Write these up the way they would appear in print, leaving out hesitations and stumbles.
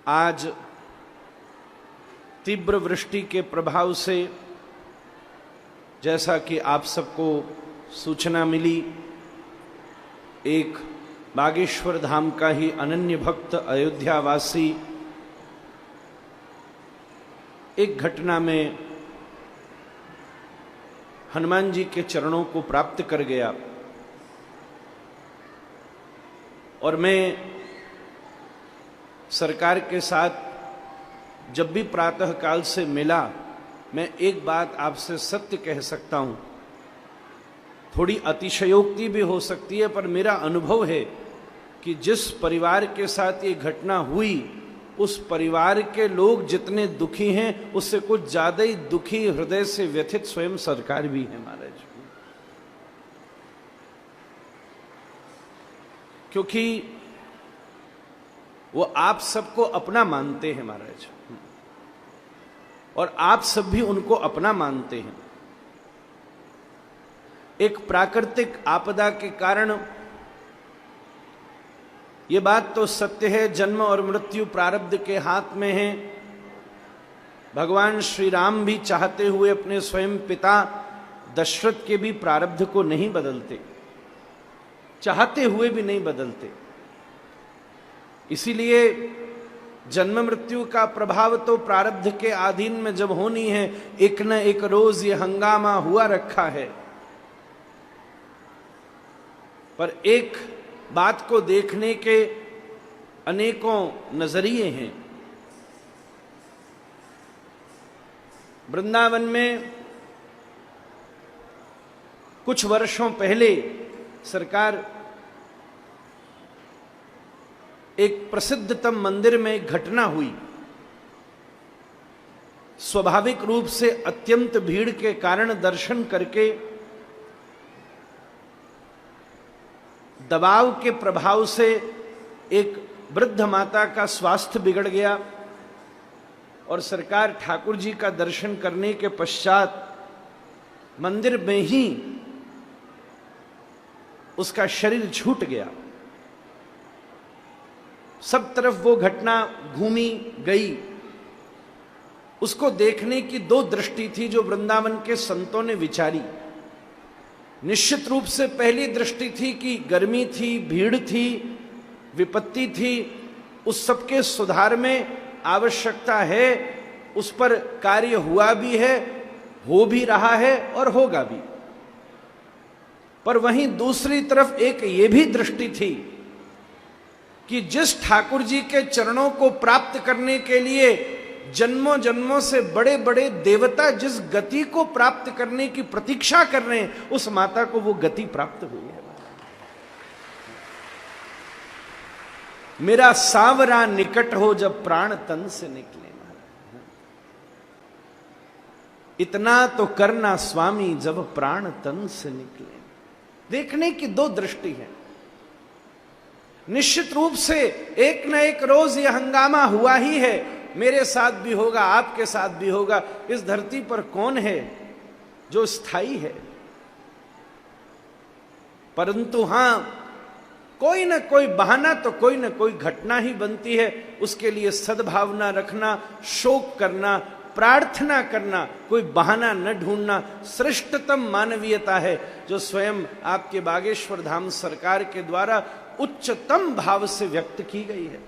आज तीव्र वृष्टि के प्रभाव से, जैसा कि आप सबको सूचना मिली, एक बागेश्वर धाम का ही अनन्य भक्त अयोध्यावासी एक घटना में हनुमान जी के चरणों को प्राप्त कर गया। और मैं सरकार के साथ जब भी प्रातः काल से मिला, मैं एक बात आपसे सत्य कह सकता हूं, थोड़ी अतिशयोक्ति भी हो सकती है, पर मेरा अनुभव है कि जिस परिवार के साथ ये घटना हुई, उस परिवार के लोग जितने दुखी हैं, उससे कुछ ज्यादा ही दुखी, हृदय से व्यथित स्वयं सरकार भी है महाराज। क्योंकि वो आप सबको अपना मानते हैं महाराज, और आप सब भी उनको अपना मानते हैं। एक प्राकृतिक आपदा के कारण, ये बात तो सत्य है, जन्म और मृत्यु प्रारब्ध के हाथ में है। भगवान श्री राम भी चाहते हुए अपने स्वयं पिता दशरथ के भी प्रारब्ध को नहीं बदलते, चाहते हुए भी नहीं बदलते। इसीलिए जन्म मृत्यु का प्रभाव तो प्रारब्ध के अधीन में जब होनी है, एक न एक रोज ये हंगामा हुआ रखा है। पर एक बात को देखने के अनेकों नजरिए हैं। वृंदावन में कुछ वर्षों पहले सरकार एक प्रसिद्धतम मंदिर में एक घटना हुई। स्वाभाविक रूप से अत्यंत भीड़ के कारण दर्शन करके दबाव के प्रभाव से एक वृद्ध माता का स्वास्थ्य बिगड़ गया, और सरकार ठाकुर जी का दर्शन करने के पश्चात मंदिर में ही उसका शरीर छूट गया। सब तरफ वो घटना घूमी गई। उसको देखने की दो दृष्टि थी जो वृंदावन के संतों ने विचारी। निश्चित रूप से पहली दृष्टि थी कि गर्मी थी, भीड़ थी, विपत्ति थी, उस सबके सुधार में आवश्यकता है, उस पर कार्य हुआ भी है, हो भी रहा है और होगा भी। पर वहीं दूसरी तरफ एक ये भी दृष्टि थी कि जिस ठाकुर जी के चरणों को प्राप्त करने के लिए जन्मों जन्मों से बड़े बड़े देवता जिस गति को प्राप्त करने की प्रतीक्षा कर रहे हैं, उस माता को वो गति प्राप्त हुई है। मेरा सांवरा निकट हो जब प्राण तन से निकले, इतना तो करना स्वामी जब प्राण तन से निकले। देखने की दो दृष्टि है। निश्चित रूप से एक न एक रोज यह हंगामा हुआ ही है, मेरे साथ भी होगा, आपके साथ भी होगा। इस धरती पर कौन है जो स्थायी है? परंतु हां, कोई न कोई बहाना तो कोई न कोई घटना ही बनती है। उसके लिए सद्भावना रखना, शोक करना, प्रार्थना करना, कोई बहाना न ढूंढना श्रेष्ठतम मानवीयता है, जो स्वयं आपके बागेश्वर धाम सरकार के द्वारा उच्चतम भाव से व्यक्त की गई है।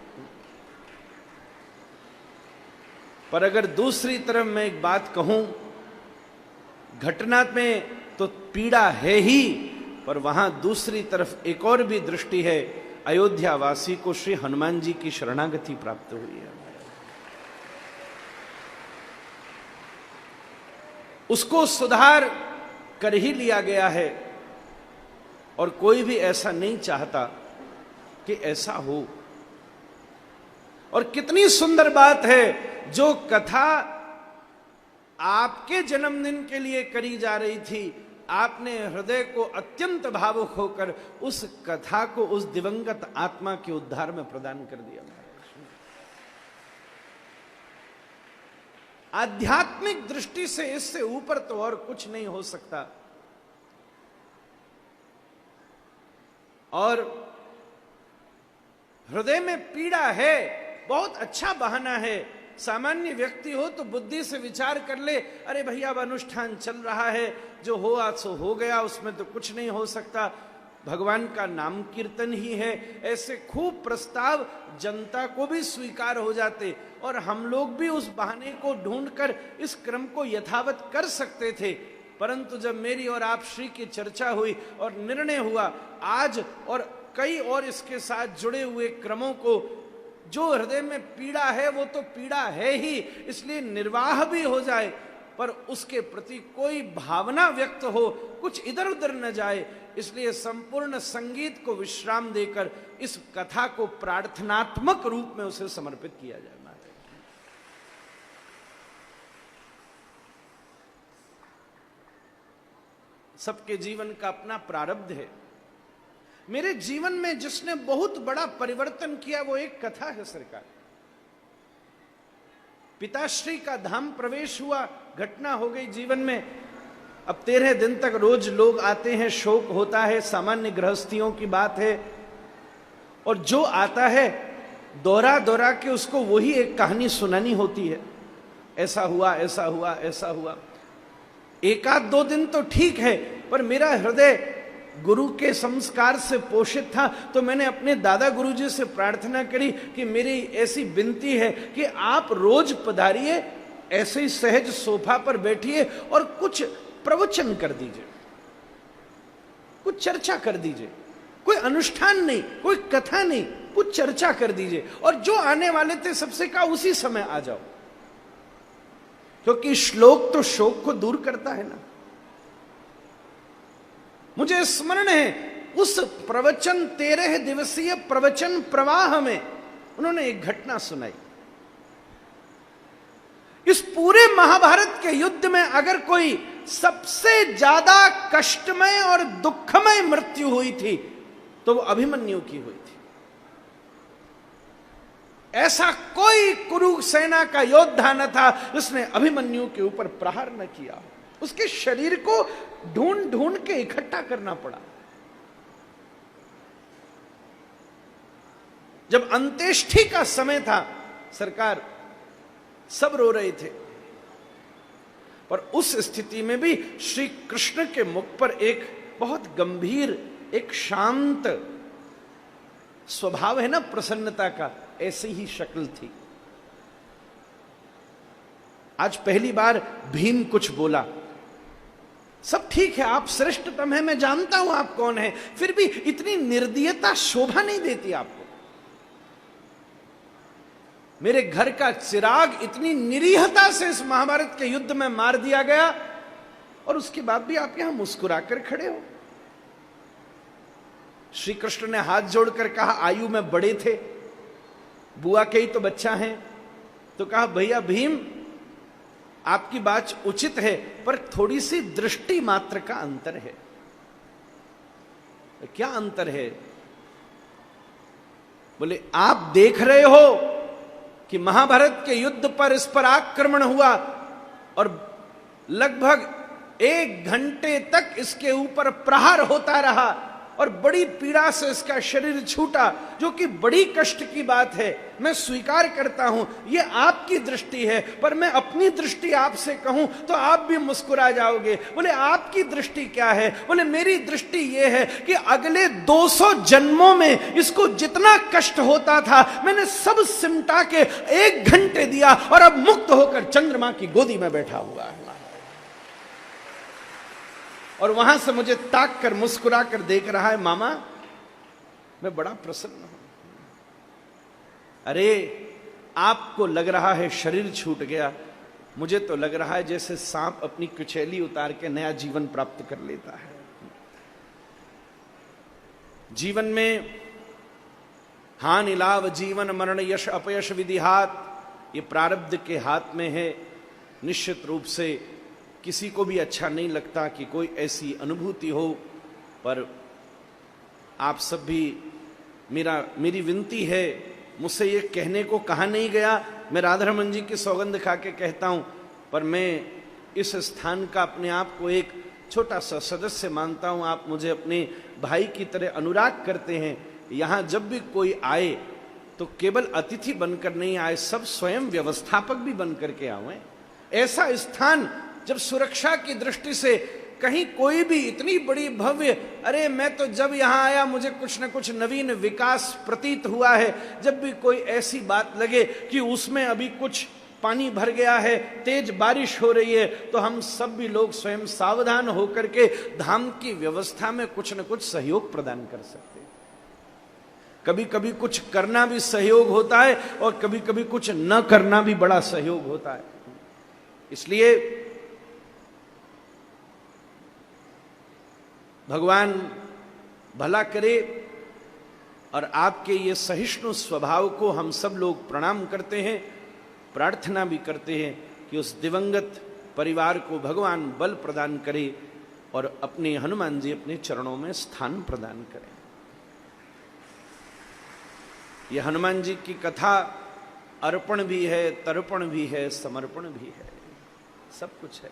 पर अगर दूसरी तरफ मैं एक बात कहूं, घटना में तो पीड़ा है ही, पर वहां दूसरी तरफ एक और भी दृष्टि है। अयोध्या वासी को श्री हनुमान जी की शरणागति प्राप्त हुई है। उसको सुधार कर ही लिया गया है, और कोई भी ऐसा नहीं चाहता कि ऐसा हो। और कितनी सुंदर बात है, जो कथा आपके जन्मदिन के लिए करी जा रही थी, आपने हृदय को अत्यंत भावुक होकर उस कथा को उस दिवंगत आत्मा के उद्धार में प्रदान कर दिया। आध्यात्मिक दृष्टि से इससे ऊपर तो और कुछ नहीं हो सकता। और हृदय में पीड़ा है, बहुत अच्छा बहाना है। सामान्य व्यक्ति हो तो बुद्धि से विचार कर ले, अरे भैया अब अनुष्ठान चल रहा है, जो हो आज सो हो गया, उसमें तो कुछ नहीं हो सकता, भगवान का नाम कीर्तन ही है। ऐसे खूब प्रस्ताव जनता को भी स्वीकार हो जाते और हम लोग भी उस बहाने को ढूंढकर इस क्रम को यथावत कर सकते थे। परंतु जब मेरी और आप श्री की चर्चा हुई और निर्णय हुआ आज और कई और इसके साथ जुड़े हुए क्रमों को, जो हृदय में पीड़ा है वो तो पीड़ा है ही, इसलिए निर्वाह भी हो जाए, पर उसके प्रति कोई भावना व्यक्त हो, कुछ इधर उधर न जाए, इसलिए संपूर्ण संगीत को विश्राम देकर इस कथा को प्रार्थनात्मक रूप में उसे समर्पित किया जाए। सबके जीवन का अपना प्रारब्ध है। मेरे जीवन में जिसने बहुत बड़ा परिवर्तन किया वो एक कथा है सरकार। पिताश्री का धाम प्रवेश हुआ, घटना हो गई जीवन में। अब 13 दिन तक रोज लोग आते हैं, शोक होता है, सामान्य गृहस्थियों की बात है, और जो आता है दोहरा दोहरा के उसको वही एक कहानी सुनानी होती है, ऐसा हुआ ऐसा हुआ ऐसा हुआ। एक आध 2 दिन तो ठीक है, पर मेरा हृदय गुरु के संस्कार से पोषित था, तो मैंने अपने दादा गुरुजी से प्रार्थना करी कि मेरी ऐसी विनती है कि आप रोज पधारिए, ऐसे ही सहज सोफा पर बैठिए और कुछ प्रवचन कर दीजिए, कुछ चर्चा कर दीजिए, कोई अनुष्ठान नहीं, कोई कथा नहीं, कुछ चर्चा कर दीजिए, और जो आने वाले थे सबसे कहा उसी समय आ जाओ, क्योंकि श्लोक तो शोक को दूर करता है ना। मुझे स्मरण है उस प्रवचन 13 दिवसीय प्रवचन प्रवाह में उन्होंने एक घटना सुनाई। इस पूरे महाभारत के युद्ध में अगर कोई सबसे ज्यादा कष्टमय और दुखमय मृत्यु हुई थी तो वो अभिमन्यु की हुई थी। ऐसा कोई कुरु सेना का योद्धा न था जिसने अभिमन्यु के ऊपर प्रहार न किया। उसके शरीर को ढूंढ ढूंढ के इकट्ठा करना पड़ा। जब अंत्येष्टि का समय था सरकार, सब रो रहे थे, पर उस स्थिति में भी श्री कृष्ण के मुख पर एक बहुत गंभीर, एक शांत स्वभाव है ना प्रसन्नता का, ऐसी ही शक्ल थी। आज पहली बार भीम कुछ बोला। सब ठीक है, आप श्रेष्ठतम है, मैं जानता हूं आप कौन है, फिर भी इतनी निर्दयता शोभा नहीं देती आपको। मेरे घर का चिराग इतनी निरीहता से इस महाभारत के युद्ध में मार दिया गया, और उसके बाद भी आप यहां मुस्कुराकर खड़े हो। श्री कृष्ण ने हाथ जोड़कर कहा, आयु में बड़े थे, बुआ के ही तो बच्चा है, तो कहा भैया भीम आपकी बात उचित है, पर थोड़ी सी दृष्टि मात्र का अंतर है। क्या अंतर है? बोले आप देख रहे हो कि महाभारत के युद्ध पर इस पर आक्रमण हुआ और लगभग 1 घंटे तक इसके ऊपर प्रहार होता रहा और बड़ी पीड़ा से इसका शरीर छूटा, जो कि बड़ी कष्ट की बात है। मैं स्वीकार करता हूं ये आपकी दृष्टि है, पर मैं अपनी दृष्टि आपसे कहूं तो आप भी मुस्कुरा जाओगे। बोले आपकी दृष्टि क्या है? बोले मेरी दृष्टि ये है कि अगले 200 जन्मों में इसको जितना कष्ट होता था मैंने सब सिमटा के 1 घंटे दिया और अब मुक्त होकर चंद्रमा की गोदी में बैठा हुआ है। और वहां से मुझे ताक कर मुस्कुरा कर देख रहा है, मामा मैं बड़ा प्रसन्न हूं। अरे आपको लग रहा है शरीर छूट गया, मुझे तो लग रहा है जैसे सांप अपनी कुचैली उतार के नया जीवन प्राप्त कर लेता है। जीवन में हानि लाभ, जीवन मरण, यश अपयश विधिहात, ये प्रारब्ध के हाथ में है। निश्चित रूप से किसी को भी अच्छा नहीं लगता कि कोई ऐसी अनुभूति हो, पर आप सब भी, मेरी विनती है, मुझसे ये कहने को कहा नहीं गया, मैं राधारमण जी की सौगंध खा के कहता हूं, पर मैं इस स्थान का अपने आप को एक छोटा सा सदस्य मानता हूं। आप मुझे अपने भाई की तरह अनुराग करते हैं। यहां जब भी कोई आए तो केवल अतिथि बनकर नहीं आए, सब स्वयं व्यवस्थापक भी बनकर के आए। ऐसा स्थान जब सुरक्षा की दृष्टि से कहीं कोई भी इतनी बड़ी भव्य, अरे मैं तो जब यहां आया मुझे कुछ न कुछ नवीन विकास प्रतीत हुआ है। जब भी कोई ऐसी बात लगे कि उसमें अभी कुछ पानी भर गया है, तेज बारिश हो रही है, तो हम सब भी लोग स्वयं सावधान होकर के धाम की व्यवस्था में कुछ न कुछ सहयोग प्रदान कर सकते हैं। कभी कभी कुछ करना भी सहयोग होता है और कभी कभी कुछ न करना भी बड़ा सहयोग होता है। इसलिए भगवान भला करे और आपके ये सहिष्णु स्वभाव को हम सब लोग प्रणाम करते हैं, प्रार्थना भी करते हैं कि उस दिवंगत परिवार को भगवान बल प्रदान करे और अपने हनुमान जी अपने चरणों में स्थान प्रदान करें। यह हनुमान जी की कथा अर्पण भी है, तर्पण भी है, समर्पण भी है, सब कुछ है।